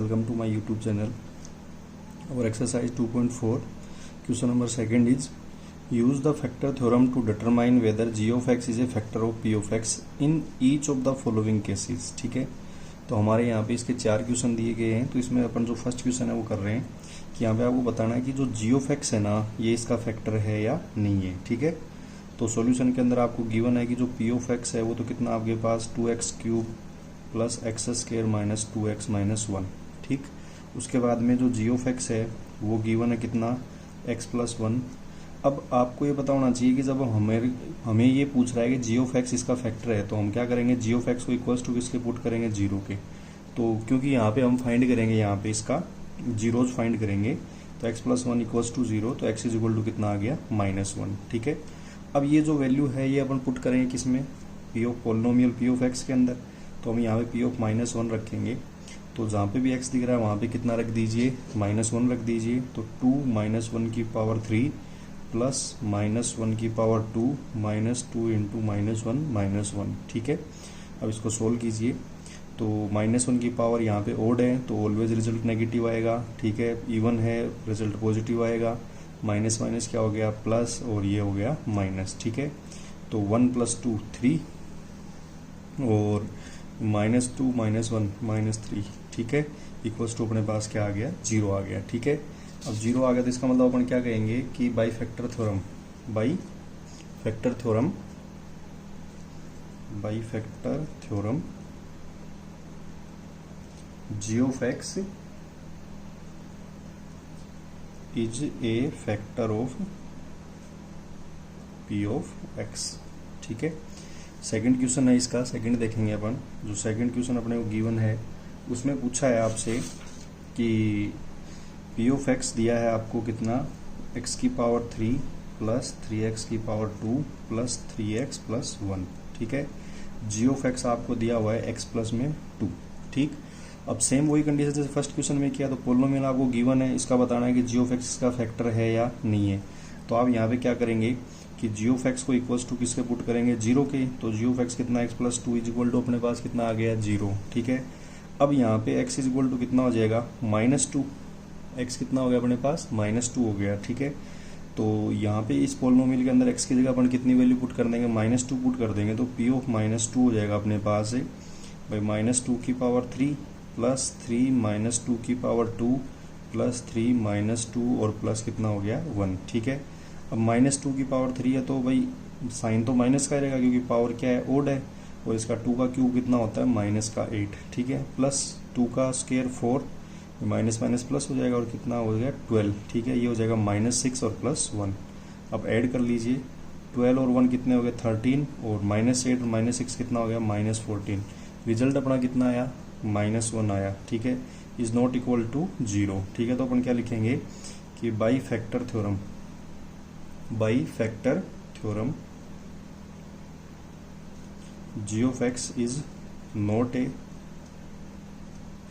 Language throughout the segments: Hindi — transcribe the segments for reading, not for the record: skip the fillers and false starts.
welcome to my YouTube channel. Our exercise 2.4 question number second is use the factor theorem to determine whether g of x is a factor of p of x in each of the following cases. ठीक है, तो हमारे यहाँ पे इसके 4 क्वेश्चन दिए गए हैं। तो इसमें अपन जो फर्स्ट क्वेश्चन है वो कर रहे हैं कि यहाँ पे आपको बताना है कि जो g of x है ना ये इसका फैक्टर है या नहीं है। ठीक है, तो सॉल्यूशन के अंदर आपको गिवन है कि जो p of x है वो तो कितना आपके पास 2x cube plus x square minus 2x minus 1। ठीक, उसके बाद में जो g of x है वो गिवन है कितना x प्लस 1। अब आपको ये पता होना चाहिए कि जब हमें ये पूछ रहा है कि g of x इसका फैक्टर है तो हम क्या करेंगे, g of x को इक्वल्स टू किसके पुट करेंगे, 0 के। तो क्योंकि यहाँ पे हम फाइंड करेंगे, यहाँ पे इसका जीरोज फाइंड करेंगे, तो x प्लस 1 इक्वल्स टू 0, तो x इज इक्वल टू कितना आ गया -1। ठीक है, अब ये जो वैल्यू है ये अपन पुट करेंगे किसमें, p of polynomial p of x के अंदर। तो हम यहाँ पे p ऑफ -1 रखेंगे, तो जहाँ पे भी x दिख रहा है वहाँ पे कितना रख दीजिए, -1 रख दीजिए। तो 2 -1 की पावर 3 प्लस -1 की पावर 2 -2 इंटू -1 -1। ठीक है, अब इसको सोल्व कीजिए। तो -1 की पावर यहाँ पे ओड है तो ऑलवेज रिजल्ट नेगेटिव आएगा। ठीक है, इवन है रिजल्ट पॉजिटिव आएगा। माइनस माइनस क्या हो गया, प्लस, और ये हो गया माइनस। ठीक है, तो 1 + 2 3 और -2 -1 -3। ठीक है, इक्वल्स टू अपने पास क्या आ गया, 0 आ गया। ठीक है, अब 0 आ गया तो इसका मतलब अपन क्या कहेंगे कि by factor theorem g of x is a factor of p of x। ठीक है, सेकंड क्वेश्चन है इसका, सेकंड देखेंगे अपन। जो सेकंड क्वेश्चन अपने को गिवन है उसमें पूछा है आपसे कि p of x दिया है आपको कितना, x की पावर 3 प्लस 3x की पावर 2 प्लस 3x प्लस 1। ठीक है, g of x आपको दिया हुआ है x प्लस में 2। ठीक, अब सेम वही कंडीशन जैसे फर्स्ट क्वेश्चन में किया, तो पोलिनोमियल आपको गिवन है, इसका बताना है कि g of x इसका फैक्टर है या नहीं है। तो आप यहाँ पे क्या करेंगे कि g of x को इक्वल्स टू किसके पुट करेंगे, 0 के। तो g of x कितना, x plus 2 is equal to अपने पास कितना आ गया, 0। ठीक है, अब यहाँ पे x इज इक्वल टू कितना हो जाएगा, -2। x कितना हो गया अपने पास, -2 हो गया। ठीक है, तो यहाँ पे इस पोलिनोमियल के अंदर x की जगह अपन कितनी वैल्यू पुट कर देंगे, -2 पुट कर देंगे। तो p ऑफ -2 हो जाएगा अपने पास है भाई -2 की पावर 3 प्लस 3 -2 की पावर 2 प्लस 3 -2 और प्लस कितना हो गया, 1। ठीक है, अब -2 की पावर 3 है तो भाई साइन तो माइनस का रहेगा क्योंकि पावर क्या है, ओड है, और इसका 2 का क्यूब कितना होता है, -8। ठीक है, प्लस 2 का स्क्वायर 4, माइनस माइनस प्लस हो जाएगा और कितना हो गया 12। ठीक है, ये हो जाएगा -6 और प्लस 1। अब ऐड कर लीजिए, 12 और 1 कितने हो गए, 13, और -8 और -6 कितना हो गया, -14। रिजल्ट अपना कितना आया, -1 आया। ठीक है, इज नॉट इक्वल टू 0। ठीक है, तो अपन क्या लिखेंगे कि by factor theorem g of x is not a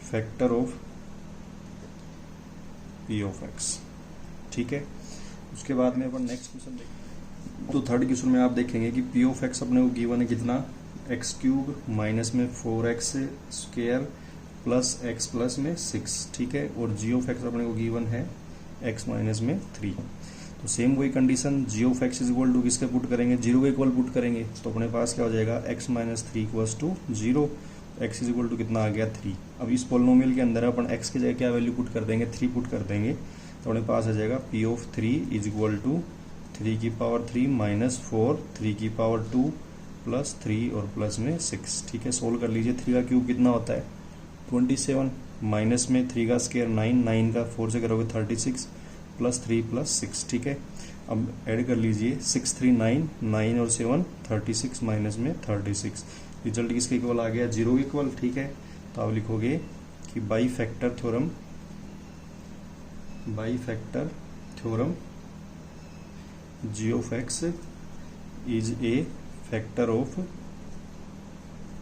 factor of p of x। ठीक है, उसके बाद में अपन नेक्स्ट क्वेश्चन देखेंगे। तो थर्ड क्वेश्चन में आप देखेंगे कि p of x अपने को गिवन है कितना, x क्यूब माइनस में 4x square plus x plus में 6। ठीक है, और g of x अपने को गिवन है x माइनस में 3। तो सेम वही condition, g of x is equal to किसके पुट करेंगे, 0 के इक्वल पुट करेंगे। तो अपने पास क्या हो जाएगा, x minus 3 equals to 0। x is equal to कितना आ गया, 3। अब इस पोलिनोमियल के अंदर अपन x की जगह क्या वैल्यू पुट कर देंगे, 3 पुट कर देंगे। तो अपने पास आ जाएगा p of 3 is equal to 3 की पावर 3 -4 3 की पावर 2 प्लस 3 और प्लस में 6। ठीक है, सोल्व कर लीजिए। 3 का क्यूब कितना होता है, 27, माइनस में 3 का स्क्वायर 9, 9 का 4 से करोगे 36 प्लस 3 प्लस 6। ठीक है, अब ऐड कर लीजिए, 6 3 9, 9 और 7 36 माइनस में 36। रिजल्ट किसके इक्वल आ गया, 0 इक्वल। ठीक है, तो आप लिखोगे कि by factor theorem g of x is a factor of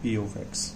p of x।